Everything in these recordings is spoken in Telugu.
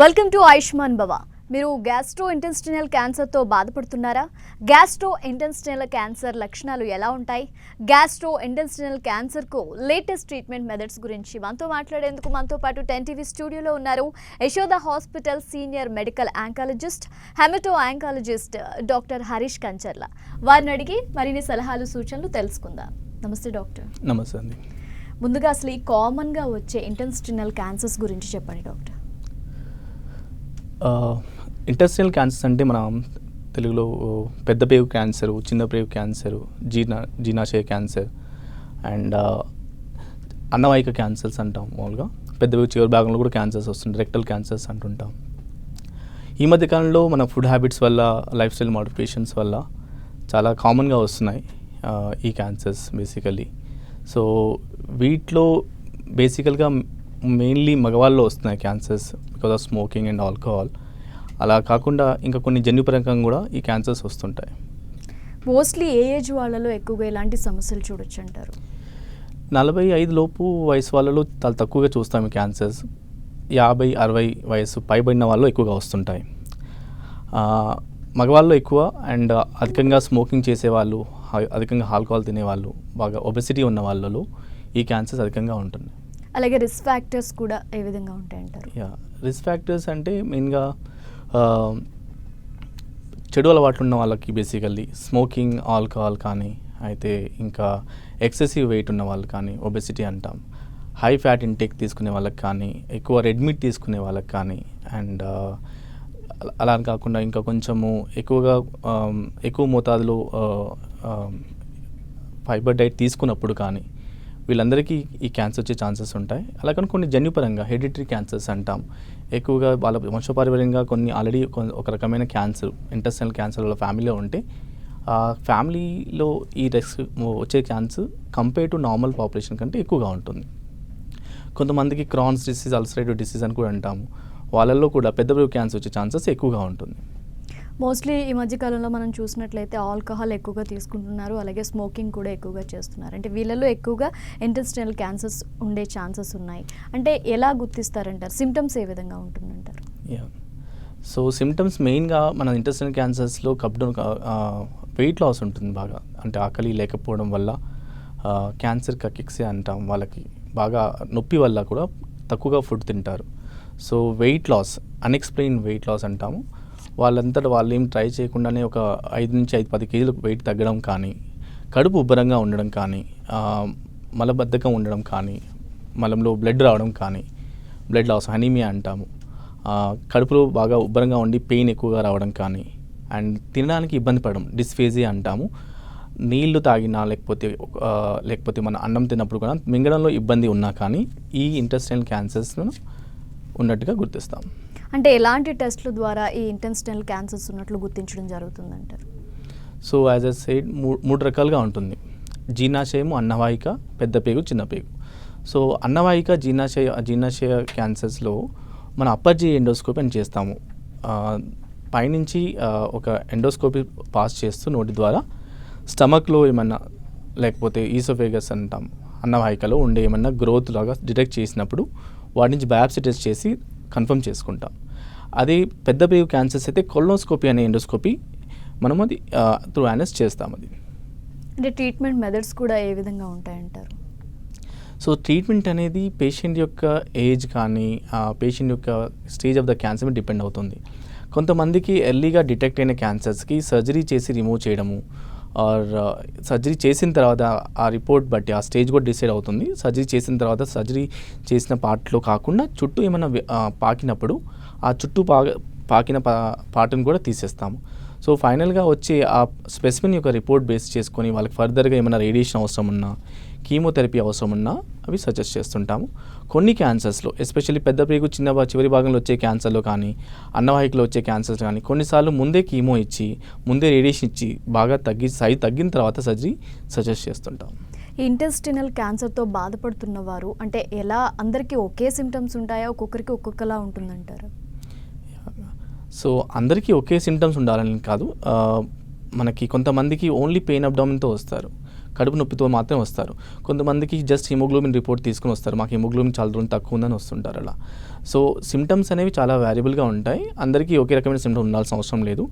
వెల్కమ్ టు ఆయుష్మాన్ భవ. మీరు గ్యాస్ట్రో ఇంటెస్టినల్ క్యాన్సర్తో బాధపడుతున్నారా? గ్యాస్ట్రో ఇంటెస్టినల్ క్యాన్సర్ లక్షణాలు ఎలా ఉంటాయి? గ్యాస్ట్రో ఇంటెస్టినల్ క్యాన్సర్కు లేటెస్ట్ ట్రీట్మెంట్ మెథడ్స్ గురించి మనతో మాట్లాడేందుకు మనతో పాటు 10 స్టూడియోలో ఉన్నారు Yashoda hospital senior medical oncologist, hemato oncologist doctor Harish Kancharla. వారిని అడిగి మరిన్ని సలహాలు సూచనలు తెలుసుకుందాం. నమస్తే డాక్టర్. నమస్తే అండి. ముందుగా అసలు ఈ కామన్గా వచ్చే ఇంటెస్టినల్ క్యాన్సర్స్ గురించి చెప్పండి డాక్టర్. ఇంటెస్టినల్ క్యాన్సర్స్ అంటే మన తెలుగులో పెద్ద పేగు క్యాన్సరు, చిన్న పేగు క్యాన్సరు, జీర్ణాశయ క్యాన్సర్ అండ్ అన్నవాహిక క్యాన్సర్స్ అంటాం. మామూలుగా పెద్ద పేగు చివరి భాగంలో కూడా క్యాన్సర్స్ వస్తుంటాయి, రెక్టల్ క్యాన్సర్స్ అంటుంటాం. ఈ మధ్య కాలంలో మన ఫుడ్ హ్యాబిట్స్ వల్ల, లైఫ్ స్టైల్ మోడిఫికేషన్స్ వల్ల చాలా కామన్గా వస్తున్నాయి ఈ క్యాన్సర్స్ బేసికల్లీ. సో వీటిలో బేసికల్గా మెయిన్లీ మగవాళ్ళలో వస్తున్నాయి cancers because of smoking and alcohol. అలా కాకుండా ఇంకా కొన్ని జన్యుపరంగా కూడా ఈ క్యాన్సర్స్ వస్తుంటాయి. మోస్ట్లీ ఏ ఏజ్ వాళ్ళలో ఎక్కువగా ఎలాంటి సమస్యలు చూడొచ్చు అంటారు? 45 లోపు వయసు వాళ్ళలో చాలా తక్కువగా చూస్తాం ఈ క్యాన్సర్స్. 50-60 వయసు పైబడిన వాళ్ళు ఎక్కువగా వస్తుంటాయి. మగవాళ్ళు ఎక్కువ అండ్ అధికంగా స్మోకింగ్ చేసేవాళ్ళు, అధికంగా ఆల్కహాల్ తినేవాళ్ళు, బాగా ఒబెసిటీ ఉన్న వాళ్ళలో ఈ క్యాన్సర్స్ అధికంగా ఉంటుంది. అలాగే రిస్క్ ఫ్యాక్టర్స్ కూడా ఏ విధంగా ఉంటాయంటారు? రిస్క్ ఫ్యాక్టర్స్ అంటే మెయిన్గా చెడు అలవాట్లు ఉన్న వాళ్ళకి బేసికల్లీ స్మోకింగ్, ఆల్కహాల్ కానీ, అయితే ఇంకా ఎక్సెసివ్ వెయిట్ ఉన్న వాళ్ళు కానీ ఒబెసిటీ అంటాం. హై ఫ్యాట్ ఇంటేక్ తీసుకునే వాళ్ళకి కానీ, ఎక్కువ రెడ్ మీట్ తీసుకునే వాళ్ళకి కానీ, అండ్ అలా కాకుండా ఇంకా కొంచెము ఎక్కువ మోతాదులో ఫైబర్ డైట్ తీసుకున్నప్పుడు కానీ వీళ్ళందరికీ ఈ క్యాన్సర్ వచ్చే ఛాన్సెస్ ఉంటాయి. అలాగే కొన్ని జన్యుపరంగా హెరిడిటరీ క్యాన్సర్స్ అంటాం. ఎక్కువగా వాళ్ళ వంశపారంపర్యంగా కొన్ని ఆల్రెడీ ఒక రకమైన క్యాన్సర్, ఇంటెస్టినల్ క్యాన్సర్ వాళ్ళ ఫ్యామిలీలో ఉంటే ఆ ఫ్యామిలీలో ఈ రిస్క్ వచ్చే cancer compare to normal population కంటే ఎక్కువగా ఉంటుంది. కొంతమందికి క్రాన్స్ డిసీజ్, అల్సరేటివ్ డిసీజ్ అని కూడా అంటాము. వాళ్ళల్లో కూడా పెద్ద పేగు క్యాన్సర్ వచ్చే ఛాన్సెస్ ఎక్కువగా ఉంటుంది. మోస్ట్లీ ఈ మధ్యకాలంలో మనం చూసినట్లయితే ఆల్కహాల్ ఎక్కువగా తీసుకుంటున్నారు, అలాగే స్మోకింగ్ కూడా ఎక్కువగా చేస్తున్నారు. అంటే వీళ్ళలో ఎక్కువగా ఇంటెస్టినల్ క్యాన్సర్స్ ఉండే ఛాన్సెస్ ఉన్నాయి. అంటే ఎలా గుర్తిస్తారంటారు? సిమ్టమ్స్ ఏ విధంగా ఉంటుందంటారు? సో సిమ్టమ్స్ మెయిన్గా మన ఇంటెస్టినల్ క్యాన్సర్స్లో కప్డౌన్, వెయిట్ లాస్ ఉంటుంది బాగా. అంటే ఆకలి లేకపోవడం వల్ల క్యాన్సర్ కకిక్సే అంటాం. వాళ్ళకి బాగా నొప్పి వల్ల కూడా తక్కువగా ఫుడ్ తింటారు. So weight loss, unexplained weight loss అంటాము. వాళ్ళంతటా వాళ్ళు ఏం ట్రై చేయకుండానే ఒక 5-10 కేజీలు వెయిట్ తగ్గడం కానీ, కడుపు ఉబ్బరంగా ఉండడం కానీ, మలబద్ధకం ఉండడం కానీ, మలంలో బ్లడ్ రావడం కానీ, బ్లడ్ లాస్ అనీమియా అంటాము. కడుపులో బాగా ఉబ్బరంగా ఉండి పెయిన్ ఎక్కువగా రావడం కానీ, అండ్ తినడానికి ఇబ్బంది పడడం, డిస్ఫేజియా అంటాము. నీళ్లు తాగినా లేకపోతే మన అన్నం తిన్నప్పుడు కూడా మింగడంలో ఇబ్బంది ఉన్నా కానీ ఈ ఇంటెస్టినల్ క్యాన్సర్స్ను ఉన్నట్టుగా గుర్తిస్తాం. అంటే ఎలాంటి టెస్ట్ల ద్వారా ఈ ఇంటెస్టినల్ క్యాన్సర్స్ ఉన్నట్లు గుర్తించడం జరుగుతుందంటారు? సో యాజ్ ఎ సైడ్ మూడు రకాలుగా ఉంటుంది. జీర్ణాశయము, అన్నవాహిక, పెద్ద పేగు, చిన్న పేగు. సో అన్నవాహిక, జీర్ణాశయ క్యాన్సర్స్లో మన అప్పర్ జీ ఎండోస్కోపీ అని చేస్తాము. పైనుంచి ఒక ఎండోస్కోపీ పాస్ చేస్తూ నోటి ద్వారా స్టమక్లో ఏమన్నా లేకపోతే ఈసోఫేగస్ అంటాం, అన్నవాహికలో ఉండే ఏమన్నా గ్రోత్ లాగా డిటెక్ట్ చేసినప్పుడు వాటి నుంచి బయాప్సీ టెస్ట్ చేసి కన్ఫర్మ్ చేసుకుంటాం. అది పెద్ద పేగు క్యాన్సర్స్ అయితే కొలనోస్కోపీ అనే ఎండోస్కోపీ మనం అది త్రూ యానస్ చేస్తాం. అది అంటే ట్రీట్మెంట్ మెథడ్స్ కూడా ఏ విధంగా ఉంటాయంటారు? సో ట్రీట్మెంట్ అనేది పేషెంట్ యొక్క ఏజ్ కానీ, పేషెంట్ యొక్క స్టేజ్ ఆఫ్ ద క్యాన్సర్ మీద డిపెండ్ అవుతుంది. కొంతమందికి ఎర్లీగా డిటెక్ట్ అయిన క్యాన్సర్స్కి సర్జరీ చేసి రిమూవ్ చేయడము, ఆర్ సర్జరీ చేసిన తర్వాత ఆ రిపోర్ట్ బట్టి ఆ స్టేజ్ కూడా డిసైడ్ అవుతుంది. సర్జరీ చేసిన తర్వాత సర్జరీ చేసిన పార్ట్లో కాకుండా చుట్టూ ఏమైనా పాకినప్పుడు ఆ చుట్టూ పాకిన పార్ట్ని కూడా తీసేస్తాము. సో ఫైనల్గా వచ్చే ఆ స్పెసిమెన్ యొక్క రిపోర్ట్ బేస్ చేసుకొని వాళ్ళకి ఫర్దర్గా ఏమైనా రేడియేషన్ అవసరం ఉన్నా, కీమోథెరపీ అవసరం ఉన్నా అవి సజెస్ట్ చేస్తుంటాము. కొన్ని క్యాన్సర్స్లో ఎస్పెషల్లీ పెద్ద పేగు, చివరి భాగంలో వచ్చే క్యాన్సర్లో కానీ, అన్నవాహికలో వచ్చే క్యాన్సర్స్ కానీ కొన్నిసార్లు ముందే కీమో ఇచ్చి, ముందే రేడియేషన్ ఇచ్చి బాగా సైజ్ తగ్గిన తర్వాత సర్జరీ సజెస్ట్ చేస్తుంటాం. ఈ ఇంటెస్టినల్ క్యాన్సర్తో బాధపడుతున్న వారు అంటే ఎలా, అందరికీ ఒకే సిమ్టమ్స్ ఉంటాయా, ఒక్కొక్కరికి ఒక్కొక్కలా ఉంటుందంటారు? సో అందరికీ ఒకే సిమ్టమ్స్ ఉండాలని కాదు. మనకి కొంతమందికి ఓన్లీ పెయిన్ అబ్డామిన్తో వస్తారు, కడుపు నొప్పితో మాత్రమే వస్తారు. కొంతమందికి జస్ట్ హిమోగ్లోబిన్ రిపోర్ట్ తీసుకుని వస్తారు, మాకు హిమోగ్లోబిన్ చాలా దూరం తక్కువ ఉందని వస్తుంటారు అలా. సో సిమ్టమ్స్ అనేవి చాలా వేరియబుల్గా ఉంటాయి, అందరికీ ఒకే రకమైన సిమ్టమ్ ఉండాల్సిన అవసరం లేదు.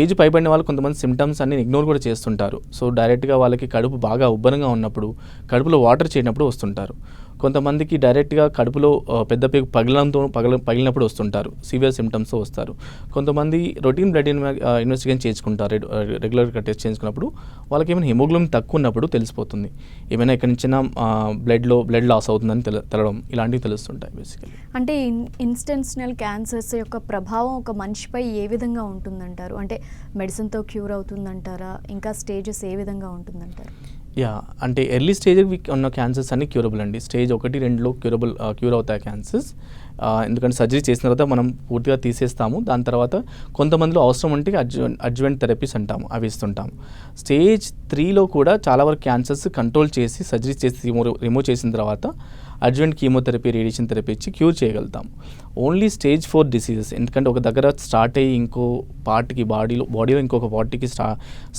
ఏజ్ పైబడిన వాళ్ళు కొంతమంది సిమ్టమ్స్ అన్ని ఇగ్నోర్ కూడా చేస్తుంటారు. సో డైరెక్ట్గా వాళ్ళకి కడుపు బాగా ఉబ్బరంగా ఉన్నప్పుడు, కడుపులో వాటర్ చేరినప్పుడు వస్తుంటారు. కొంతమందికి డైరెక్ట్గా కడుపులో పెద్ద పేగు పగిలినప్పుడు వస్తుంటారు, సివియర్ సిమ్టమ్స్తో వస్తారు. కొంతమంది రొటీన్ బ్లడ్ ఇన్వెస్టిగేషన్ చేయించుకుంటారు, రెగ్యులర్గా టెస్ట్ చేయించుకున్నప్పుడు వాళ్ళకి ఏమైనా హిమోగ్లోబిన్ తక్కువ ఉన్నప్పుడు తెలిసిపోతుంది, ఏమైనా ఎక్కడి నుంచైనా బ్లడ్ లాస్ అవుతుందని తెలడం, ఇలాంటివి తెలుస్తుంటాయి బేసికలీ. అంటే ఇన్స్టెన్షనల్ క్యాన్సర్స్ యొక్క ప్రభావం ఒక మనిషిపై ఏ విధంగా ఉంటుందంటారు? అంటే మెడిసిన్తో క్యూర్ అవుతుందంటారా, ఇంకా స్టేజెస్ ఏ విధంగా ఉంటుందంటారు? అంటే ఎర్లీ స్టేజ్ ఉన్న క్యాన్సర్స్ అన్ని క్యూరబుల్ అండి. స్టేజ్ 1-2లో క్యూర్ అవుతాయి క్యాన్సర్స్. ఎందుకంటే సర్జరీ చేసిన తర్వాత మనం పూర్తిగా తీసేస్తాము. దాని తర్వాత కొంతమందిలో అవసరం ఉంటే అడ్జువెంట్ థెరపీస్ అంటాము, అవి ఇస్తుంటాము. స్టేజ్ 3లో కూడా చాలా వరకు క్యాన్సర్స్ కంట్రోల్ చేసి సర్జరీ చేసి రిమూవ్ చేసిన తర్వాత అడ్జువెంట్ కీమోథెరపీ, రేడియేషన్ థెరపీ ఇచ్చి క్యూర్ చేయగలుగుతాం. ఓన్లీ స్టేజ్ 4 డిసీజెస్, ఎందుకంటే ఒక దగ్గర స్టార్ట్ అయ్యి ఇంకో పార్ట్కి బాడీలో ఇంకొక పార్ట్కి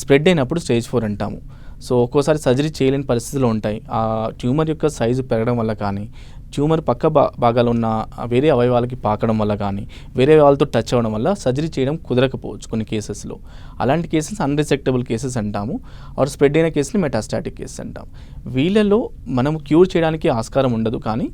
స్ప్రెడ్ అయినప్పుడు స్టేజ్ 4 అంటాము. సో ఒక్కోసారి సర్జరీ చేయలేని పరిస్థితులు ఉంటాయి. ఆ ట్యూమర్ యొక్క సైజు పెరగడం వల్ల కానీ, ట్యూమర్ పక్క భాగాలు ఉన్న వేరే అవయవాలకి పాకడం వల్ల కానీ, వేరే వాళ్ళతో టచ్ అవ్వడం వల్ల సర్జరీ చేయడం కుదరకపోవచ్చు కొన్ని కేసెస్లో. అలాంటి కేసెస్ అన్రిసెక్టబుల్ కేసెస్ అంటాము, ఆర్ స్ప్రెడ్ అయిన కేసుని మెటాస్టాటిక్ కేసెస్ అంటాం. వీళ్ళలో మనం క్యూర్ చేయడానికి ఆస్కారం ఉండదు, కానీ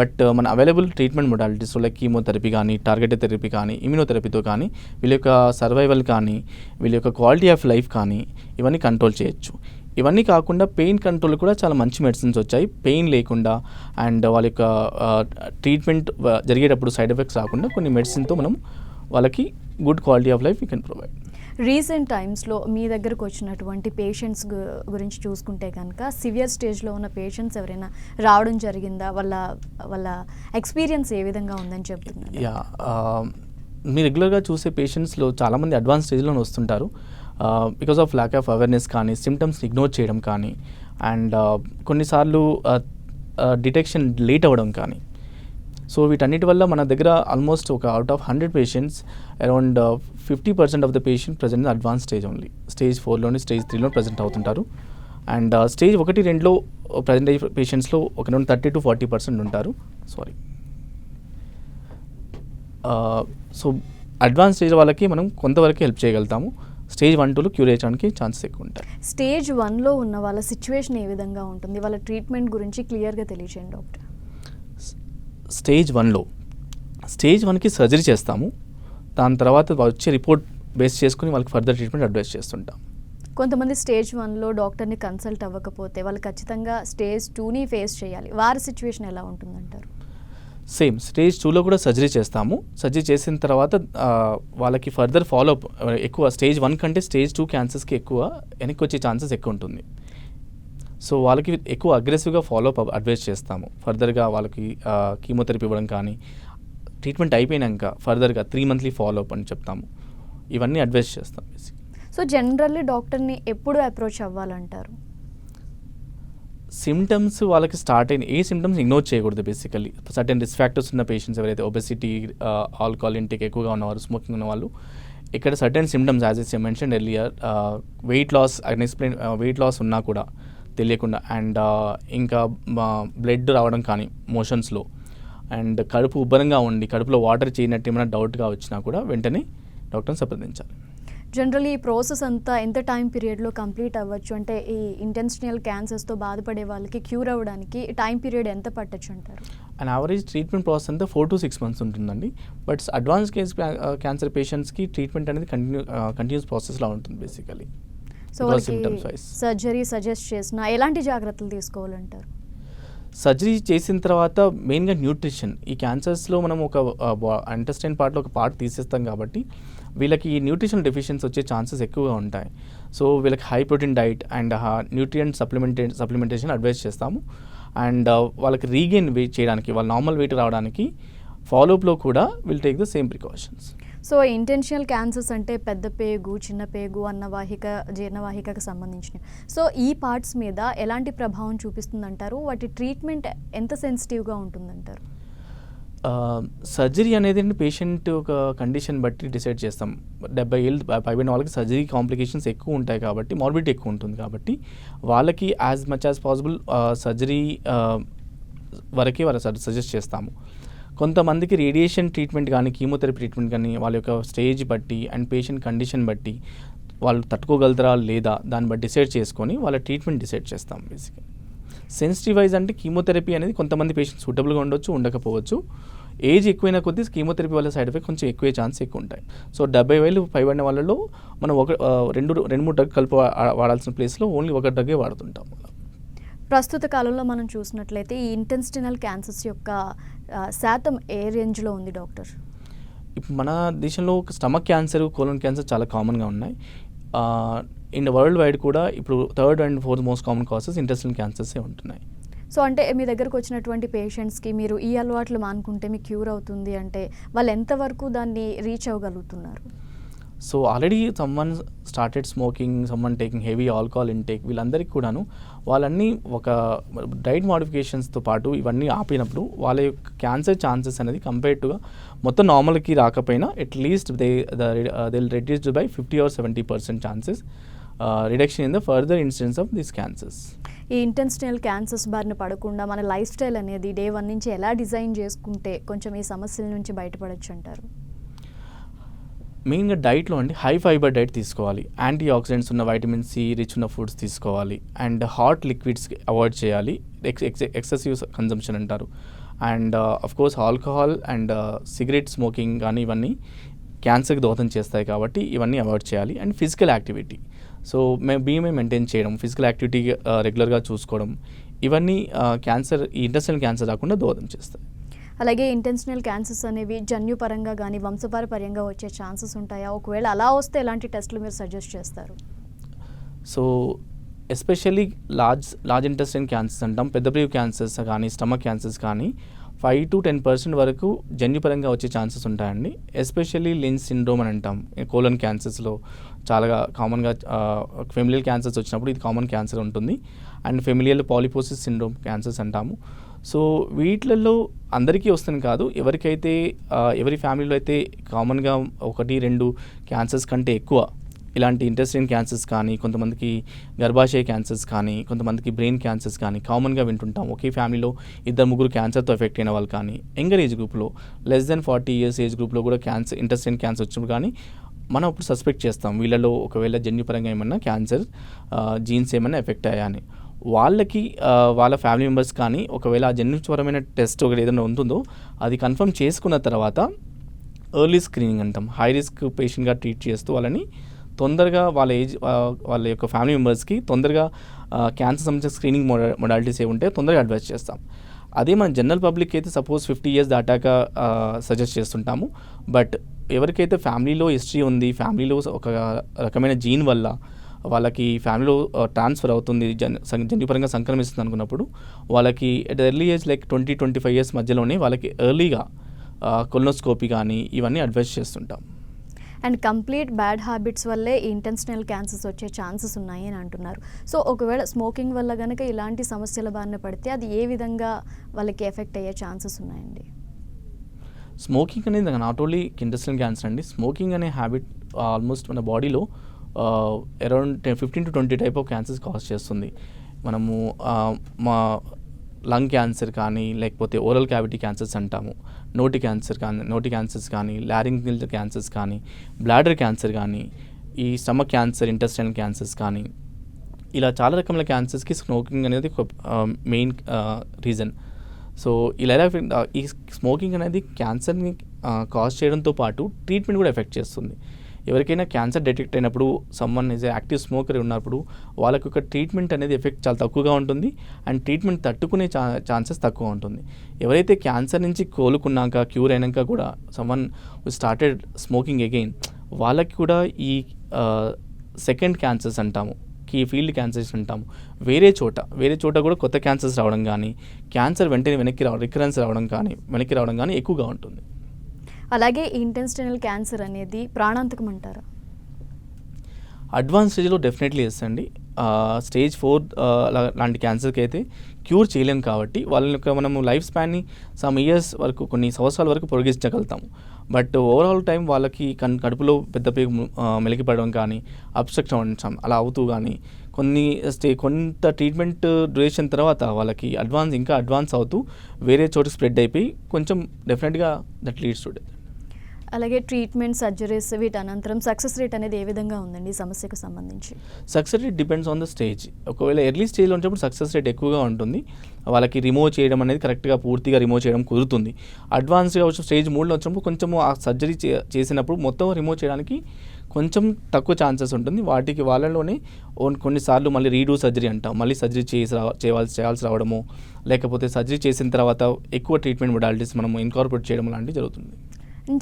బట్ మన available treatment modalities like chemotherapy కానీ, టార్గెటెడ్ థెరపీ కానీ, ఇమ్యూనోథెరపీతో కానీ వీళ్ళ యొక్క సర్వైవల్ కానీ, వీళ్ళ యొక్క క్వాలిటీ ఆఫ్ లైఫ్ కానీ ఇవన్నీ కంట్రోల్ చేయొచ్చు. ఇవన్నీ కాకుండా పెయిన్ కంట్రోల్ కూడా చాలా మంచి మెడిసిన్స్ వచ్చాయి, పెయిన్ లేకుండా అండ్ వాళ్ళ యొక్క ట్రీట్మెంట్ జరిగేటప్పుడు సైడ్ ఎఫెక్ట్స్ రాకుండా కొన్ని మెడిసిన్తో మనం వాళ్ళకి good quality of life we can provide. Recent టైమ్స్లో మీ దగ్గరకు వచ్చినటువంటి పేషెంట్స్ గురించి చూసుకుంటే కనుక సివియర్ స్టేజ్లో ఉన్న పేషెంట్స్ ఎవరైనా రావడం జరిగిందా? వాళ్ళ ఎక్స్పీరియన్స్ ఏ విధంగా ఉందని చెప్తున్నారు? మీ రెగ్యులర్గా చూసే పేషెంట్స్లో చాలామంది అడ్వాన్స్ స్టేజ్లో వస్తుంటారు. Because of lack of awareness కానీ, సిమ్టమ్స్ ఇగ్నోర్ చేయడం కానీ, అండ్ కొన్నిసార్లు డిటెక్షన్ లేట్ అవ్వడం కానీ. సో వీటన్నిటి వల్ల మన దగ్గర ఆల్మోస్ట్ ఒక out of 100 patients around 50% of the patient present advance stage only. Stage 4లోని, స్టేజ్ 3లో ప్రజెంట్ అవుతుంటారు. అండ్ స్టేజ్ 1-2లో ప్రజెంట్ అయ్యే పేషెంట్స్లో ఒక 30-40% ఉంటారు. సో అడ్వాన్స్ స్టేజ్ వాళ్ళకి మనం కొంతవరకు హెల్ప్ చేయగలుగుతాము. స్టేజ్ 1-2లో క్యూర్ చేయడానికి ఛాన్సెస్ ఎక్కువ ఉంటాయి. స్టేజ్ 1లో ఉన్న వాళ్ళ సిచ్యువేషన్ ఏ విధంగా ఉంటుంది? వాళ్ళ ట్రీట్మెంట్ గురించి క్లియర్గా తెలియచేయండి డాక్టర్. స్టేజ్ 1కి సర్జరీ చేస్తాము, దాని తర్వాత వచ్చే రిపోర్ట్ బేస్ చేసుకుని వాళ్ళకి ఫర్దర్ ట్రీట్మెంట్ అడ్వైస్ చేస్తుంటాం. కొంతమంది స్టేజ్ 1లో డాక్టర్ని కన్సల్ట్ అవ్వకపోతే వాళ్ళు ఖచ్చితంగా స్టేజ్ 2ని ఫేస్ చేయాలి, వారి సిచ్యువేషన్ ఎలా ఉంటుందంటారు? సేమ్ స్టేజ్ 2లో కూడా సర్జరీ చేస్తాము. సర్జరీ చేసిన తర్వాత వాళ్ళకి ఫర్దర్ ఫాలోఅప్ ఎక్కువ, స్టేజ్ 1 కంటే స్టేజ్ 2 క్యాన్సర్స్కి ఎక్కువ వెనక్కి వచ్చే ఛాన్సెస్ ఎక్కువ ఉంటుంది. సో వాళ్ళకి ఎక్కువ అగ్రెసివ్గా ఫాలోఅప్ అడ్వైస్ చేస్తాము. ఫర్దర్గా వాళ్ళకి కీమోథెరపీ ఇవ్వడం కానీ, ట్రీట్మెంట్ అయిపోయినాక ఫర్దర్గా 3 మంత్లీ ఫాలోఅప్ అని చెప్తాము. ఇవన్నీ అడ్వైస్ చేస్తాం బేసిక్. సో జనరల్లీ డాక్టర్ని ఎప్పుడు అప్రోచ్ అవ్వాలంటారు? సిమ్టమ్స్ వాళ్ళకి స్టార్ట్ అయిన ఏ సిమ్టమ్స్ ఇగ్నోర్ చేయకూడదు. బేసికల్లీ సర్టెన్ రిస్క్ ఫ్యాక్టర్స్ ఉన్న పేషెంట్స్ ఎవరైతే ఒబెసిటీ, ఆల్కహాల్ ఇంటేక్ ఎక్కువగా ఉన్నవారు, స్మోకింగ్ ఉన్నవాళ్ళు, ఇక్కడ certain symptoms as is mentioned earlier, weight loss ఉన్నా కూడా తెలియకుండా, అండ్ ఇంకా బ్లడ్ రావడం కానీ మోషన్స్లో, అండ్ కడుపు ఉబ్బరంగా ఉండి కడుపులో వాటర్ చేయనట్టు ఏమైనా డౌట్గా వచ్చినా కూడా వెంటనే డాక్టర్ని సంప్రదించాలి. జనరల్లీ ఈ ప్రాసెస్ అంతా ఎంత టైం పీరియడ్లో కంప్లీట్ అవ్వచ్చు? అంటే ఈ ఇంటెన్షనల్ క్యాన్సర్స్తో బాధపడే వాళ్ళకి క్యూర్ అవ్వడానికి టైం పీరియడ్ ఎంత పట్టచ్చు అంటారు? అండ్ యావరేజ్ ట్రీట్మెంట్ ప్రాసెస్ అంతా 4 to 6 months ఉంటుందండి. బట్ అడ్వాన్స్ క్యాన్సర్ పేషెంట్స్కి ట్రీట్మెంట్ అనేది కంటిన్యూస్ ప్రాసెస్లా ఉంటుంది బేసికలీ. సో సర్జరీ సజెస్ట్ చేసిన ఎలాంటి జాగ్రత్తలు తీసుకోవాలంటారు? సర్జరీ చేసిన తర్వాత మెయిన్గా న్యూట్రిషన్. ఈ క్యాన్సర్స్లో మనం ఒక ఇంటెస్టైన్ పార్ట్లో ఒక పార్ట్ తీసేస్తాం కాబట్టి వీళ్ళకి ఈ న్యూట్రిషన్ డెఫిషియన్సీ వచ్చే ఛాన్సెస్ ఎక్కువగా ఉంటాయి. సో వీళ్ళకి high protein diet and nutrient supplementation advice చేస్తాము. అండ్ వాళ్ళకి రీగెయిన్ వెయిట్ చేయడానికి, వాళ్ళ నార్మల్ వెయిట్ రావడానికి ఫాలోఅప్లో కూడా will take the same precautions. So intentional cancers అంటే పెద్ద పేగు, చిన్న పేగు, అన్నవాహిక, జీర్ణవాహికకు సంబంధించినవి. సో ఈ పార్ట్స్ మీద ఎలాంటి ప్రభావం చూపిస్తుందంటారు? వాటి ట్రీట్మెంట్ ఎంత సెన్సిటివ్గా ఉంటుందంటారు? సర్జరీ అనేది పేషెంట్ ఒక కండిషన్ బట్టి డిసైడ్ చేస్తాం. 70 ఏళ్ళు పైబడిన వాళ్ళకి సర్జరీ కాంప్లికేషన్స్ ఎక్కువ ఉంటాయి కాబట్టి, మార్బిడిటీ ఎక్కువ ఉంటుంది కాబట్టి వాళ్ళకి as much as possible surgery వరకే వాళ్ళ సజెస్ట్ చేస్తాము. కొంతమందికి రేడియేషన్ ట్రీట్మెంట్ కానీ, కీమోథెరపీ ట్రీట్మెంట్ కానీ వాళ్ళ యొక్క స్టేజ్ బట్టి అండ్ పేషెంట్ కండిషన్ బట్టి వాళ్ళు తట్టుకోగలుగుతారా లేదా దాన్ని బట్టి డిసైడ్ చేసుకొని వాళ్ళ ట్రీట్మెంట్ డిసైడ్ చేస్తాం. బేసిక్గా సెన్సిటివ్ వైజ్ అంటే కీమోథెరపీ అనేది కొంతమంది పేషెంట్స్ సూటబుల్గా ఉండొచ్చు, ఉండకపోవచ్చు. ఏజ్ ఎక్కువైన కొద్దీ కీమోథెరపీ వల్ల సైడ్ ఎఫెక్ట్ కొంచెం ఎక్కువే ఛాన్స్ ఎక్కువ ఉంటాయి. సో 70 ఏళ్ళు పైబడిన వాళ్ళలో మనం రెండు మూడు డ్రగ్ కలిపి వాడాల్సిన ప్లేస్లో ఓన్లీ ఒక డ్రగ్గే వాడుతుంటాం. ప్రస్తుత కాలంలో మనం చూసినట్లయితే ఈ ఇంటెస్టినల్ క్యాన్సర్స్ యొక్క శాతం ఏ రేంజ్లో ఉంది డాక్టర్? ఇప్పుడు మన దేశంలో స్టమక్ క్యాన్సర్, కోలన్ క్యాన్సర్ చాలా కామన్గా ఉన్నాయి. ఇన్ వరల్డ్ వైడ్ కూడా ఇప్పుడు 3rd and 4th most common cases intestinal క్యాన్సర్సే ఉంటున్నాయి. సో అంటే మీ దగ్గరకు వచ్చినటువంటి పేషెంట్స్కి మీరు ఈ అలవాట్లు మానుకుంటే మీకు క్యూర్ అవుతుంది అంటే వాళ్ళు ఎంతవరకు దాన్ని రీచ్ అవ్వగలుగుతున్నారు? So already someone started smoking, someone taking heavy alcohol intake, వీళ్ళందరికీ కూడాను వాళ్ళన్నీ ఒక డైట్ మోడిఫికేషన్స్తో పాటు ఇవన్నీ ఆపినప్పుడు వాళ్ళ యొక్క క్యాన్సర్ ఛాన్సెస్ అనేది కంపేర్డ్గా మొత్తం నార్మల్కి రాకపోయినా at least they reduced by 50 or 70% chances reduction in the further incidence of these cancers. ఈ ఇంటెస్టినల్ క్యాన్సర్స్ బారిన పడకుండా మన లైఫ్ స్టైల్ అనేది డే 1 నుంచి ఎలా డిజైన్ చేసుకుంటే కొంచెం ఈ సమస్యల నుంచి బయటపడచ్చు అంటారు? మెయిన్గా డైట్లో అండి హై ఫైబర్ డైట్ తీసుకోవాలి, యాంటీ ఆక్సిడెంట్స్ ఉన్న వైటమిన్ సి రిచ్ ఉన్న ఫుడ్స్ తీసుకోవాలి, అండ్ హాట్ లిక్విడ్స్ అవాయిడ్ చేయాలి, ఎక్సెసివ్ కన్జంప్షన్ అంటారు. And of course alcohol and cigarette smoking కానీ ఇవన్నీ క్యాన్సర్కి దోహదం చేస్తాయి కాబట్టి ఇవన్నీ అవాయిడ్ చేయాలి. And physical activity, so BMI maintain చేయడం, ఫిజికల్ యాక్టివిటీ రెగ్యులర్గా చూసుకోవడం, ఇవన్నీ క్యాన్సర్, ఈ ఇంటెస్టినల్ క్యాన్సర్ రాకుండా దోహదం చేస్తాయి. అలాగే ఇంటెన్షనల్ క్యాన్సర్స్ అనేవి జన్యుపరంగా కానీ వంశపారపర్యంగా వచ్చే ఛాన్సెస్ ఉంటాయా? ఒకవేళ అలా వస్తే ఎలాంటి టెస్టులు మీరు సజెస్ట్ చేస్తారు? So especially large intestine cancers అంటాం, పెద్ద ప్రీవ్ క్యాన్సర్స్ కానీ, స్టమక్ క్యాన్సర్స్ కానీ 5 to 10% వరకు జన్యుపరంగా వచ్చే ఛాన్సెస్ ఉంటాయండి. ఎస్పెషల్లీ లించ్ సిండ్రోమ్ అని అంటాం. కోలన్ క్యాన్సర్స్లో చాలా కామన్గా ఫెమిలియల్ క్యాన్సర్స్ వచ్చినప్పుడు ఇది కామన్ క్యాన్సర్ ఉంటుంది. And familial polyposis syndrome cancers అంటాము. సో వీటిలలో అందరికీ వస్తుంది కాదు, ఎవరికైతే ఎవరి ఫ్యామిలీలో అయితే కామన్గా 1-2 క్యాన్సర్స్ కంటే ఎక్కువ ఇలాంటి ఇంటెస్టైన్ క్యాన్సర్స్ కానీ, కొంతమందికి గర్భాశయ క్యాన్సర్స్ కానీ, కొంతమందికి బ్రెయిన్ క్యాన్సర్స్ కానీ కామన్గా వింటుంటాం. ఒకే ఫ్యామిలీలో 2-3 క్యాన్సర్తో ఎఫెక్ట్ అయిన వాళ్ళు కానీ, యంగర్ ఏజ్ గ్రూప్లో less than 40 years ఏజ్ గ్రూప్లో కూడా ఇంటెస్టైన్ క్యాన్సర్ వచ్చినప్పుడు కానీ మనం అప్పుడు సస్పెక్ట్ చేస్తాం వీళ్ళలో ఒకవేళ జన్యుపరంగా ఏమన్నా క్యాన్సర్ జీన్స్ ఏమన్నా ఎఫెక్ట్ అయ్యా అని. వాళ్ళకి వాళ్ళ ఫ్యామిలీ మెంబర్స్ కానీ ఒకవేళ ఆ జన్యుపరమైన టెస్ట్ ఒకటి ఏదైనా ఉంటుందో అది కన్ఫర్మ్ చేసుకున్న తర్వాత ఎర్లీ స్క్రీనింగ్ అంటాం, హై రిస్క్ పేషెంట్గా ట్రీట్ చేస్తూ వాళ్ళని తొందరగా వాళ్ళ యొక్క ఫ్యామిలీ మెంబర్స్కి తొందరగా క్యాన్సర్ సంబంధించిన స్క్రీనింగ్ మొడాలిటీస్ ఏ ఉంటే తొందరగా అడ్వైస్ చేస్తాం. అదే మన జనరల్ పబ్లిక్ అయితే సపోజ్ 50 years దాటాక సజెస్ట్ చేస్తుంటాము. బట్ ఎవరికైతే ఫ్యామిలీలో హిస్టరీ ఉంది, ఫ్యామిలీలో ఒక రకమైన జీన్ వల్ల వాళ్ళకి ఫ్యామిలీలో ట్రాన్స్ఫర్ అవుతుంది, జన్యుపరంగా సంక్రమిస్తుంది అనుకున్నప్పుడు వాళ్ళకి at early age like 20-25 years మధ్యలోనే వాళ్ళకి ఎర్లీగా కొలనోస్కోపీ కానీ ఇవన్నీ అడ్వైస్ చేస్తుంటాం. అండ్ కంప్లీట్ బ్యాడ్ హ్యాబిట్స్ వల్లే ఈ ఇంటెన్షనల్ క్యాన్సర్స్ వచ్చే ఛాన్సెస్ ఉన్నాయి అని అంటున్నారు. సో ఒకవేళ స్మోకింగ్ వల్ల కనుక ఇలాంటి సమస్యల బారిన పడితే అది ఏ విధంగా వాళ్ళకి ఎఫెక్ట్ అయ్యే ఛాన్సెస్ ఉన్నాయండి? స్మోకింగ్ అనేది నాట్ ఓన్లీ ఇంటెస్టైనల్ క్యాన్సర్ అండి. స్మోకింగ్ అనే హ్యాబిట్ ఆల్మోస్ట్ మన బాడీలో around 15-20 type of cancers cause చేస్తుంది. మనము మా లంగ్ క్యాన్సర్ కానీ, లేకపోతే ఓరల్ క్యావిటీ క్యాన్సర్స్ అంటాము, నోటి క్యాన్సర్స్ కానీ, లారింజియల్ క్యాన్సర్స్ కానీ, బ్లాడర్ క్యాన్సర్ కానీ, ఈ స్టమక్ క్యాన్సర్, ఇంటెస్టైనల్ క్యాన్సర్స్ కానీ, ఇలా చాలా రకముల క్యాన్సర్స్కి స్మోకింగ్ అనేది ఒక మెయిన్ రీజన్. సో ఇలా ఈ స్మోకింగ్ అనేది క్యాన్సర్ని కాజ్ చేయడంతో పాటు ట్రీట్మెంట్ కూడా ఎఫెక్ట్ చేస్తుంది. ఎవరికైనా క్యాన్సర్ డిటెక్ట్ అయినప్పుడు సమ్మన్ ఈజ్ యాక్టివ్ స్మోకర్ ఉన్నప్పుడు వాళ్ళకి ఒక ట్రీట్మెంట్ అనేది ఎఫెక్ట్ చాలా తక్కువగా ఉంటుంది అండ్ ట్రీట్మెంట్ తట్టుకునే ఛాన్సెస్ తక్కువ ఉంటుంది. ఎవరైతే క్యాన్సర్ నుంచి కోలుకున్నాక క్యూర్ అయినాక కూడా సమ్మన్ స్టార్టెడ్ స్మోకింగ్ అగైన్, వాళ్ళకి కూడా ఈ సెకండ్ క్యాన్సర్స్ అంటాము, ఈ ఫీల్డ్ క్యాన్సర్స్ అంటాము, వేరే చోట కూడా కొత్త క్యాన్సర్స్ రావడం కానీ, క్యాన్సర్ వెంటనే రికరెన్స్ రావడం కానీ ఎక్కువగా ఉంటుంది. అలాగే ఇంటెస్టైనల్ క్యాన్సర్ అనేది ప్రాణాంతకం అంటారా? అడ్వాన్స్ స్టేజ్లో డెఫినెట్లీ ఎస్ అండి. స్టేజ్ 4 లాంటి క్యాన్సర్కి అయితే క్యూర్ చేయలేం కాబట్టి వాళ్ళ యొక్క మనము లైఫ్ స్పాన్ని సమ్ ఇయర్స్ వరకు కొన్ని సంవత్సరాల వరకు పొడిగించగలుగుతాము. బట్ ఓవరాల్ టైం వాళ్ళకి కడుపులో పెద్ద పేగు మెలికిపడడం కానీ అబ్స్ట్రక్షన్ అవ్వడం అలా అవుతూ కానీ కొంత ట్రీట్మెంట్ డ్యూరేషన్ తర్వాత వాళ్ళకి ఇంకా అడ్వాన్స్ అవుతూ వేరే చోటు స్ప్రెడ్ అయిపోయి కొంచెం డెఫినెట్గా దట్ లీడ్స్ టు డెత్. అలాగే ట్రీట్మెంట్, సర్జరీస్ వీటి అనంతరం సక్సెస్ రేట్ అనేది ఏ విధంగా ఉందండి ఈ సమస్యకు సంబంధించి? Success rate depends on the stage. ఒకవేళ ఎర్లీ స్టేజ్లో ఉన్నప్పుడు సక్సెస్ రేట్ ఎక్కువగా ఉంటుంది. వాళ్ళకి రిమూవ్ చేయడం అనేది కరెక్ట్గా పూర్తిగా రిమూవ్ చేయడం కుదురుతుంది. అడ్వాన్స్గా వచ్చి స్టేజ్ 3లో వచ్చినప్పుడు కొంచెము ఆ సర్జరీ చేసినప్పుడు మొత్తం రిమూవ్ చేయడానికి కొంచెం తక్కువ ఛాన్సెస్ ఉంటుంది. వాళ్ళలోనే కొన్నిసార్లు మళ్ళీ రీడూ సర్జరీ అంటాం, మళ్ళీ సర్జరీ చేయాల్సి రావడము, లేకపోతే సర్జరీ చేసిన తర్వాత ఎక్కువ ట్రీట్మెంట్ మొడాలిటీస్ మనం ఇన్కార్పొరేట్ చేయడం లాంటివి జరుగుతుంది.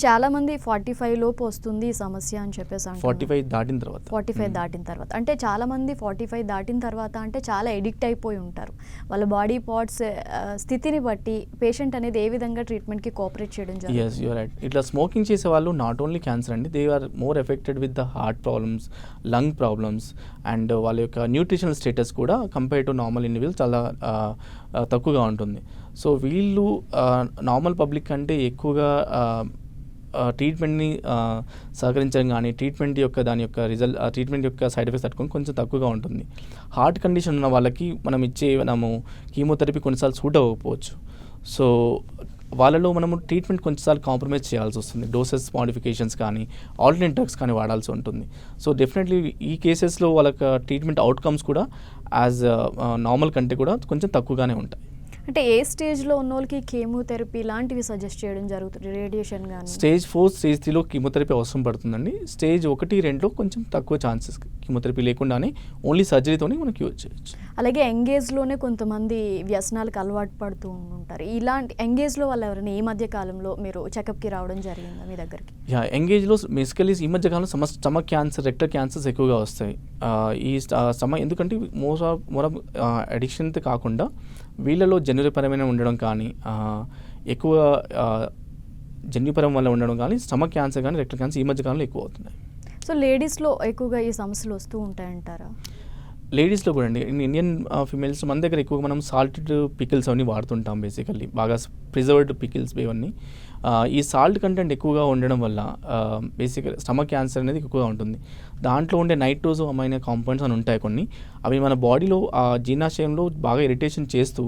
చాలామంది 45 లోపు వస్తుంది ఈ సమస్య అని చెప్పేసి అంటారు. 45 దాటిన తర్వాత అంటే చాలామంది 45 దాటిన తర్వాత అంటే చాలా ఎడిక్ట్ అయిపోయి ఉంటారు. వాళ్ళ బాడీ పార్ట్స్ స్థితిని బట్టి పేషెంట్ అనేది ఏ విధంగా ట్రీట్మెంట్కి కోఆపరేట్ చేయడం జరుగుతుంది? Yes, you're right. ఇట్లా స్మోకింగ్ చేసే వాళ్ళు నాట్ ఓన్లీ క్యాన్సర్ అండి, they are more affected with the heart problems, lung problems and వాళ్ళ యొక్క న్యూట్రిషనల్ స్టేటస్ కూడా కంపేర్ టు నార్మల్ ఇండివిజువల్ చాలా తక్కువగా ఉంటుంది. సో వీళ్ళు నార్మల్ పబ్లిక్ కంటే ఎక్కువగా ట్రీట్మెంట్ని సహకరించడం కానీ ట్రీట్మెంట్ యొక్క సైడ్ ఎఫెక్ట్స్ తట్టుకొని కొంచెం తక్కువగా ఉంటుంది. హార్ట్ కండిషన్ ఉన్న వాళ్ళకి మనము కీమోథెరపీ కొన్నిసార్లు సూట్ అవ్వకపోవచ్చు. సో వాళ్ళలో మనము ట్రీట్మెంట్ కొంచెంసార్లు కాంప్రమైజ్ చేయాల్సి వస్తుంది. డోసెస్ మోడిఫికేషన్స్ కానీ ఆల్టర్నేట్ డ్రగ్స్ కానీ వాడాల్సి ఉంటుంది. సో డెఫినెట్లీ ఈ కేసెస్లో వాళ్ళకి ట్రీట్మెంట్ అవుట్కమ్స్ కూడా యాజ్ నార్మల్ కంటే కూడా కొంచెం తక్కువగానే ఉంటాయి. అంటే ఏ స్టేజ్లో ఉన్న వాళ్ళకి కీమోథెరపీ లాంటివి సజెస్ట్ చేయడం జరుగుతుంది, రేడియేషన్ కానీ? స్టేజ్ 4, స్టేజ్ 3లో కీమోథెరపీ అవసరం పడుతుందండి. స్టేజ్ 1, 2లో కొంచెం తక్కువ ఛాన్సెస్, కీమోథెరపీ లేకుండానే ఓన్లీ సర్జరీతోనే మనం క్యూర్ చేయొచ్చు. అలాగే యంగేజ్లోనే కొంతమంది వ్యసనాలకు అలవాటు పడుతూ ఉంటారు. ఇలాంటి యంగేజ్లో వాళ్ళు ఎవరైనా ఈ మధ్య కాలంలో మీరు చెకప్కి రావడం జరిగిందా మీ దగ్గరికి? యంగేజ్లో బేసికలీ ఈ మధ్య కాలంలో స్టమక్ క్యాన్సర్, రెక్టల్ క్యాన్సర్స్ ఎక్కువగా వస్తాయి. ఎందుకంటే మోర్ ఆఫ్ అడిక్షన్తో కాకుండా వీళ్ళలో జన్యుపరమైన ఉండడం కానీ ఎక్కువ జన్యుపరం వల్ల ఉండడం కానీ స్టమక్ క్యాన్సర్ కానీ రెక్టల్ క్యాన్సర్ ఈ మధ్య కాలంలో ఎక్కువ అవుతున్నాయి. సో లేడీస్లో ఎక్కువగా ఈ సమస్యలు వస్తూ ఉంటాయంటారా? లేడీస్లో కూడా అండి, ఇండియన్ ఫీమేల్స్ మన దగ్గర ఎక్కువగా మనం సాల్టెడ్ పికిల్స్ అవన్నీ వాడుతుంటాం. బేసికల్లీ బాగా ప్రిజర్వ్డ్ పికిల్స్ ఇవన్నీ ఈ సాల్ట్ కంటెంట్ ఎక్కువగా ఉండడం వల్ల బేసికల్ స్టమక్ క్యాన్సర్ అనేది ఎక్కువగా ఉంటుంది. దాంట్లో ఉండే నైట్రోజో అమైనా కాంపౌండ్స్ అని ఉంటాయి కొన్ని, అవి మన బాడీలో జీర్ణాశయంలో బాగా ఇరిటేషన్ చేస్తూ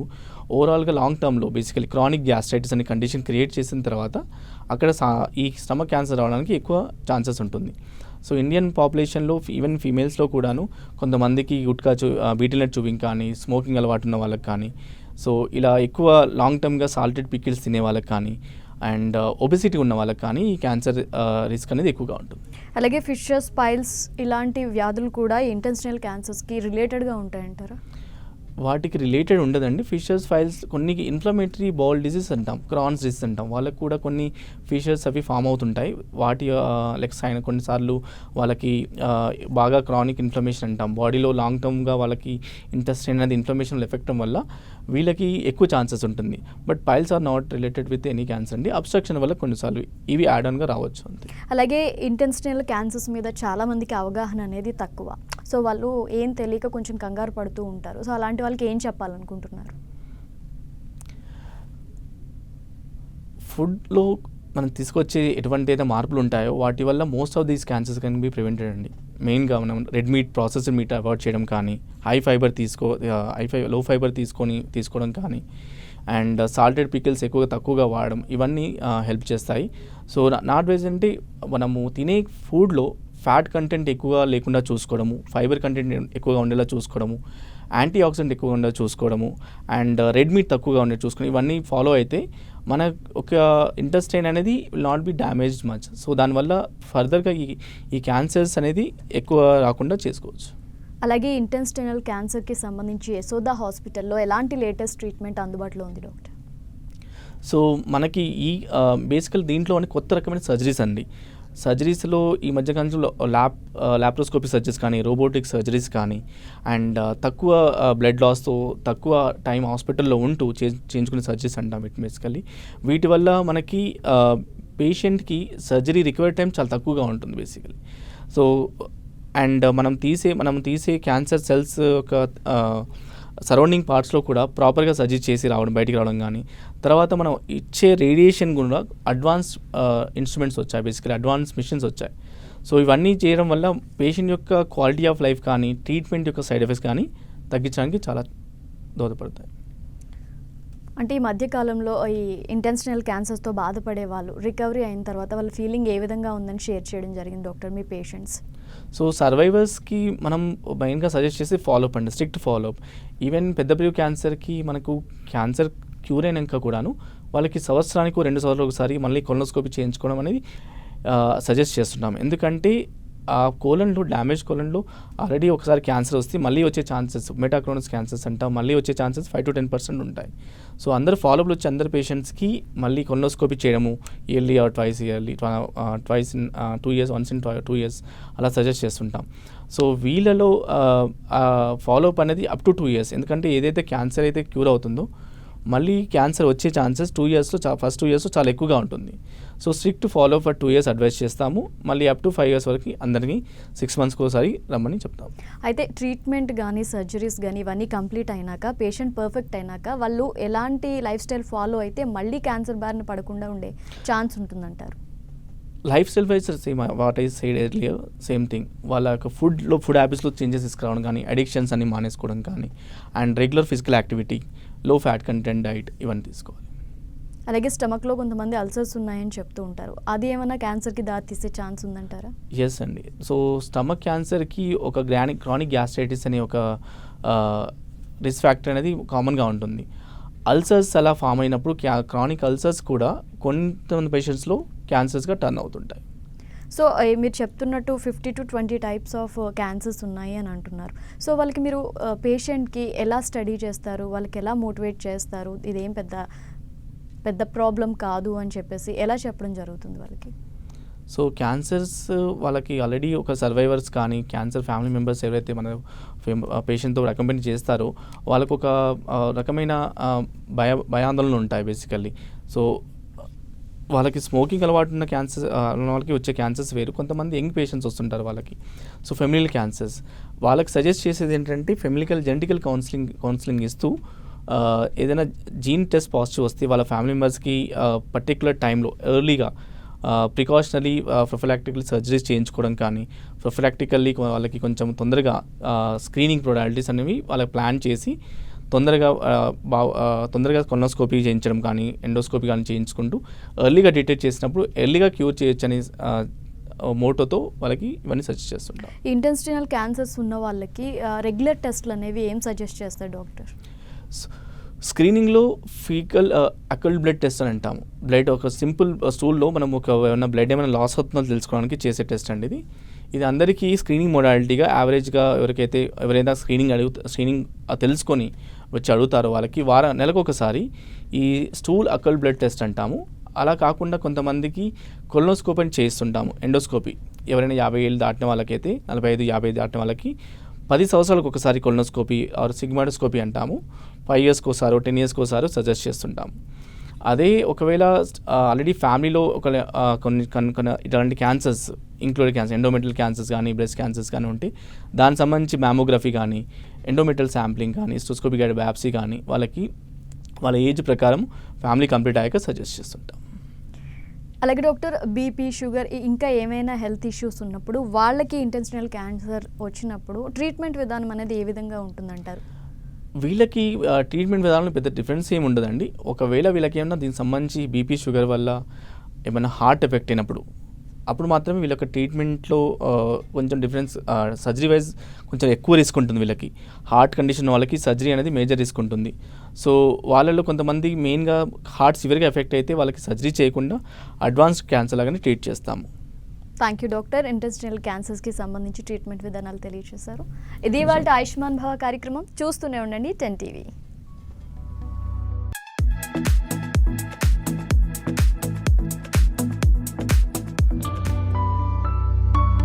ఓవరాల్గా లాంగ్ టర్మ్లో బేసికలీ క్రానిక్ గ్యాస్ట్రైటిస్ అనే కండిషన్ క్రియేట్ చేసిన తర్వాత అక్కడ ఈ స్టమక్ క్యాన్సర్ రావడానికి ఎక్కువ ఛాన్సెస్ ఉంటుంది. సో ఇండియన్ పాపులేషన్లో ఈవెన్ ఫీమేల్స్లో కూడాను కొంతమందికి బీటిల్ నట్ చూవింగ్ కానీ స్మోకింగ్ అలవాటు ఉన్న వాళ్ళకి కానీ, సో ఇలా ఎక్కువ లాంగ్ టర్మ్గా సాల్టెడ్ పికిల్స్ తినే వాళ్ళకి కానీ అండ్ ఒబెసిటీ ఉన్న వాళ్ళకి కానీ ఈ క్యాన్సర్ రిస్క్ అనేది ఎక్కువగా ఉంటుంది. అలాగే ఫిషర్స్ పైల్స్ ఇలాంటి వ్యాధులు కూడా ఇంటెన్షనల్ క్యాన్సర్స్కి రిలేటెడ్గా ఉంటాయంటారా? వాటికి రిలేటెడ్ ఉండదండి. ఫిషర్స్ ఫైల్స్ కొన్ని ఇన్ఫ్లమేటరీ బౌల్ డిసీజ్ అంటాం, క్రాన్స్ డిసీజ్ అంటాం, వాళ్ళకి కూడా కొన్ని ఫిషర్స్ అవి ఫామ్ అవుతుంటాయి. వాటి అయిన కొన్నిసార్లు వాళ్ళకి బాగా క్రానిక్ ఇన్ఫ్లమేషన్ అంటాం, బాడీలో లాంగ్ టర్మ్గా వాళ్ళకి ఇంటెస్టైన్ అనేది ఇన్ఫ్లమేషన్ ఎఫెక్ట్ వల్ల వీళ్ళకి ఎక్కువ ఛాన్సెస్ ఉంటుంది. But piles are not related with any cancer అండి. అబ్స్ట్రక్షన్ వల్ల కొన్నిసార్లు ఇవి యాడ్ ఆన్గా రావచ్చు అంతే. అలాగే ఇంటెన్షనల్ క్యాన్సర్స్ మీద చాలామందికి అవగాహన అనేది తక్కువ. సో వాళ్ళు ఏం తెలియక కొంచెం కంగారు పడుతూ ఉంటారు. సో అలాంటి వాళ్ళకి ఏం చెప్పాలనుకుంటున్నారు? ఫుడ్లో మనం తీసుకొచ్చే ఎటువంటి అయితే మార్పులు ఉంటాయో వాటి వల్ల most of these cancers can be prevented అండి. మెయిన్గా మనం red meat, processed meet avoid చేయడం కానీ, లో ఫైబర్ తీసుకోవడం కానీ అండ్ సాల్టెడ్ పికిల్స్ తక్కువగా వాడడం, ఇవన్నీ హెల్ప్ చేస్తాయి. సో నాట్ వైజ్ అంటే మనము తినే ఫుడ్లో ఫ్యాట్ కంటెంట్ ఎక్కువగా లేకుండా చూసుకోవడము, ఫైబర్ కంటెంట్ ఎక్కువగా ఉండేలా చూసుకోవడము, యాంటీ ఆక్సిడెంట్ ఎక్కువగా ఉండేలా చూసుకోవడము అండ్ రెడ్ మీట్ తక్కువగా ఉండేది చూసుకోవడం, ఇవన్నీ ఫాలో అయితే మన ఒక ఇంటెస్టైన్ అనేది will not be damaged much. So దానివల్ల ఫర్దర్గా ఈ క్యాన్సర్స్ అనేది ఎక్కువ రాకుండా చేసుకోవచ్చు. అలాగే ఇంటెస్టైనల్ క్యాన్సర్కి సంబంధించి యశోదా హాస్పిటల్లో ఎలాంటి లేటెస్ట్ ట్రీట్మెంట్ అందుబాటులో ఉంది డాక్టర్? సో మనకి ఈ బేసికల్ దీంట్లో కొత్త రకమైన సర్జరీస్ అండి. సర్జరీస్లో ఈ మధ్యకాలంలో ల్యాప్రోస్కోపీ సర్జరీస్ కానీ, రోబోటిక్ సర్జరీస్ కానీ అండ్ తక్కువ బ్లడ్ లాస్తో తక్కువ టైం హాస్పిటల్లో ఉంటూ చేయించుకునే సర్జరీస్ అంటాం బేసికల్లీ. వీటి వల్ల మనకి పేషెంట్కి సర్జరీ రికవరీ టైం చాలా తక్కువగా ఉంటుంది బేసికలీ. సో అండ్ మనం తీసే క్యాన్సర్ సెల్స్ యొక్క సరౌండింగ్ పార్ట్స్లో కూడా ప్రాపర్గా సర్జరీ చేసి రావడం, బయటికి రావడం కానీ, తర్వాత మనం ఇచ్చే రేడియేషన్ కూడా అడ్వాన్స్ ఇన్స్ట్రుమెంట్స్ వచ్చాయి, బేసికలీ అడ్వాన్స్ మిషన్స్ వచ్చాయి. సో ఇవన్నీ చేయడం వల్ల పేషెంట్ యొక్క క్వాలిటీ ఆఫ్ లైఫ్ కానీ, ట్రీట్మెంట్ యొక్క సైడ్ ఎఫెక్ట్స్ కానీ తగ్గించడానికి చాలా దోహదపడతాయి. అంటే ఈ మధ్యకాలంలో ఈ ఇంటెన్షనల్ క్యాన్సర్స్తో బాధపడే వాళ్ళు రికవరీ అయిన తర్వాత వాళ్ళ ఫీలింగ్ ఏ విధంగా ఉందని షేర్ చేయడం జరిగింది డాక్టర్ మీ పేషెంట్స్. సో సర్వైవర్స్కి మనం మెయిన్గా సజెస్ట్ చేసి ఫాలోఅప్ అండి, స్ట్రిక్ట్ ఫాలోఅప్. ఈవెన్ పెద్ద బ్రెవ్ క్యాన్సర్కి మనకు క్యాన్సర్ క్యూర్ అయినాక కూడాను వాళ్ళకి సంవత్సరానికి 2 సంవత్సరాలు ఒకసారి మళ్ళీ కొలనోస్కోపీ చేయించుకోవడం అనేది సజెస్ట్ చేస్తున్నాం. ఎందుకంటే ఆ కోలన్లో, డ్యామేజ్ కోలన్లో ఆల్రెడీ ఒకసారి క్యాన్సర్ వస్తే మళ్ళీ వచ్చే ఛాన్సెస్, మెటాక్రోనస్ క్యాన్సర్స్ అంటాం, మళ్ళీ వచ్చే ఛాన్సెస్ 5 to 10% ఉంటాయి. సో అందరు ఫాలోఅప్లు వచ్చి అందరు పేషెంట్స్కి మళ్ళీ కొలనోస్కోపీ చేయడము yearly or twice yearly, twice in 2 years, once in 2 years అలా సజెస్ట్ చేస్తుంటాం. సో వీళ్ళలో ఫాలోఅప్ అనేది అప్ టు 2 years, ఎందుకంటే ఏదైతే క్యాన్సర్ అయితే క్యూర్ అవుతుందో మళ్ళీ క్యాన్సర్ వచ్చే ఛాన్సెస్ 2 yearsలో ఫస్ట్ 2 yearsలో చాలా ఎక్కువగా ఉంటుంది. So strict follow for 2 years advice చేస్తాము. మళ్ళీ అప్ టు 5 years వరకు అందరికీ 6 monthsకి ఒకసారి రమ్మని చెప్తాం. అయితే ట్రీట్మెంట్ కానీ సర్జరీస్ కానీ ఇవన్నీ కంప్లీట్ అయినాక, పేషెంట్ పర్ఫెక్ట్ అయినాక వాళ్ళు ఎలాంటి లైఫ్ స్టైల్ ఫాలో అయితే మళ్ళీ క్యాన్సర్ బారిన పడకుండా ఉండే ఛాన్స్ ఉంటుందంటారు? Life style wise same what I side earlier, same thing. వాళ్ళ యొక్క ఫుడ్ హ్యాబిట్స్లో చేంజెస్ తీసుకురావడం కానీ, అడిక్షన్స్ అన్ని మానేసుకోవడం కానీ, అండ్ రెగ్యులర్ ఫిజికల్ యాక్టివిటీ, లో ఫ్యాట్ కంటెంట్ డైట్ ఇవన్నీ తీసుకోవాలి. అలాగే స్టమక్లో కొంతమంది అల్సర్స్ ఉన్నాయని చెప్తూ ఉంటారు, అది ఏమైనా క్యాన్సర్కి దారి తీసే ఛాన్స్ ఉందంటారా? ఎస్ అండి. సో స్టమక్ క్యాన్సర్కి ఒక క్రానిక్ గ్యాస్ట్రైటిస్ అనే ఒక రిస్క్ ఫ్యాక్టర్ అనేది కామన్గా ఉంటుంది. అల్సర్స్ అలా ఫామ్ అయినప్పుడు క్రానిక్ అల్సర్స్ కూడా కొంతమంది పేషెంట్స్లో క్యాన్సర్స్గా టర్న్ అవుతుంటాయి. సో మీరు చెప్తున్నట్టు 50 to 20 టైప్స్ ఆఫ్ క్యాన్సర్స్ ఉన్నాయి అని అంటున్నారు. సో వాళ్ళకి మీరు పేషెంట్కి ఎలా స్టడీ చేస్తారు, వాళ్ళకి ఎలా మోటివేట్ చేస్తారు, ఇదేం పెద్ద ప్రాబ్లం కాదు అని చెప్పేసి ఎలా చెప్పడం జరుగుతుంది వాళ్ళకి? సో క్యాన్సర్స్ వాళ్ళకి ఆల్రెడీ ఒక సర్వైవర్స్ కానీ, క్యాన్సర్ ఫ్యామిలీ మెంబర్స్ ఎవరైతే మన పేషెంట్తో రికమెండ్ చేస్తారో వాళ్ళకు ఒక రకమైన భయాందోళనలు ఉంటాయి బేసికల్లీ. సో వాళ్ళకి స్మోకింగ్ అలవాటు ఉన్న క్యాన్సర్ వాళ్ళకి వచ్చే క్యాన్సర్స్ వేరు, కొంతమంది యంగ్ పేషెంట్స్ వస్తుంటారు వాళ్ళకి. సో ఫెమిలియల్ క్యాన్సర్స్ వాళ్ళకి సజెస్ట్ చేసేది ఏంటంటే జెనెటికల్ కౌన్సిలింగ్ ఇస్తూ ఏదైనా జీన్ టెస్ట్ పాజిటివ్ వస్తే వాళ్ళ ఫ్యామిలీ మెంబర్స్కి పర్టికులర్ టైంలో ఎర్లీగా ప్రికాషనరీ ప్రొఫిలాక్టికల్ సర్జరీస్ చేయించుకోవడం కానీ, ప్రొఫిలాక్టికల్లీ వాళ్ళకి కొంచెం తొందరగా స్క్రీనింగ్ ప్రొడాలిటీస్ అనేవి వాళ్ళకి ప్లాన్ చేసి తొందరగా కొలనోస్కోపీ చేయించడం కానీ, ఎండోస్కోపీ కానీ చేయించుకుంటూ ఎర్లీగా డిటెక్ట్ చేసినప్పుడు ఎర్లీగా క్యూర్ చేయొచ్చు అని మోటోతో వాళ్ళకి ఇవన్నీ సజెస్ట్ చేస్తుంటాం. ఇంటెన్షనల్ క్యాన్సర్స్ ఉన్న వాళ్ళకి రెగ్యులర్ టెస్ట్లు అనేవి ఏం సజెస్ట్ చేస్తారు డాక్టర్? స్క్రీనింగ్లో ఫీకల్ అకల్ట్ బ్లడ్ టెస్ట్ అని అంటాము. బ్లడ్ ఒక సింపుల్ స్టూల్లో మనం ఏమైనా బ్లడ్ ఏమైనా లాస్ అవుతుందో తెలుసుకోవడానికి చేసే టెస్ట్ అండి ఇది అందరికీ స్క్రీనింగ్ మోడాలిటీగా యావరేజ్గా ఎవరైనా స్క్రీనింగ్ తెలుసుకొని వచ్చి అడుగుతారో వాళ్ళకి నెలకు ఒకసారి ఈ స్టూల్ అకల్ట్ బ్లడ్ టెస్ట్ అంటాము. అలా కాకుండా కొంతమందికి కొలనోస్కోపీ అని చేస్తుంటాము, ఎండోస్కోపీ. ఎవరైనా 50 ఏళ్ళు దాటిన వాళ్ళకైతే, 45-50 దాటిన వాళ్ళకి 10 సంవత్సరాలకు ఒకసారి కొలనోస్కోపీ ఆర్ సిగ్మాడోస్కోపీ అంటాము. 5 yearsకి ఒకసారి, 10 yearsకి ఒకసారి సజెస్ట్ చేస్తుంటాము. అదే ఒకవేళ ఆల్రెడీ ఫ్యామిలీలో కొన్ని ఇట్లాంటి cancers, included cancer, endometrial cancers కానీ, బ్రెస్ట్ క్యాన్సర్స్ కానీ ఉంటే దానికి సంబంధించి మ్యామోగ్రఫీ కానీ, ఎండోమెట్రియల్ శాంప్లింగ్ కానీ, సిస్టోస్కోపీ గైడెడ్ బయాప్సీ కానీ వాళ్ళకి వాళ్ళ ఏజ్ ప్రకారం ఫ్యామిలీ కంప్లీట్ అయ్యాక సజెస్ట్ చేస్తుంటాం. అలాగే డాక్టర్, బీపీ, షుగర్ ఇంకా ఏమైనా హెల్త్ ఇష్యూస్ ఉన్నప్పుడు వాళ్ళకి ఇంటెన్షనల్ క్యాన్సర్ వచ్చినప్పుడు ట్రీట్మెంట్ విధానం అనేది ఏ విధంగా ఉంటుందంటారు? వీళ్ళకి ట్రీట్మెంట్ విధానంలో పెద్ద డిఫరెన్స్ ఏమి ఉండదండి. ఒకవేళ వీళ్ళకి ఏమన్నా దీనికి సంబంధించి బీపీ, షుగర్ వల్ల ఏమైనా హార్ట్ ఎఫెక్ట్ అయినప్పుడు అప్పుడు మాత్రమే వీళ్ళ యొక్క ట్రీట్మెంట్లో కొంచెం డిఫరెన్స్, సర్జరీ వైజ్ కొంచెం ఎక్కువ రిస్క్ ఉంటుంది. వీళ్ళకి హార్ట్ కండిషన్ వాళ్ళకి సర్జరీ అనేది మేజర్ రిస్క్ ఉంటుంది. సో వాళ్ళలో కొంతమంది మెయిన్గా హార్ట్ సివియర్గా ఎఫెక్ట్ అయితే వాళ్ళకి సర్జరీ చేయకుండా అడ్వాన్స్డ్ క్యాన్సర్ లాగానే ట్రీట్ చేస్తాము. Thank you doctor. ఇంటెస్టినల్ క్యాన్సర్స్కి సంబంధించి ట్రీట్మెంట్ విధానాలు తెలియజేశారు. ఇది ఇవాళ ఆయుష్మాన్ భవ కార్యక్రమం. చూస్తూనే ఉండండి 10 TV.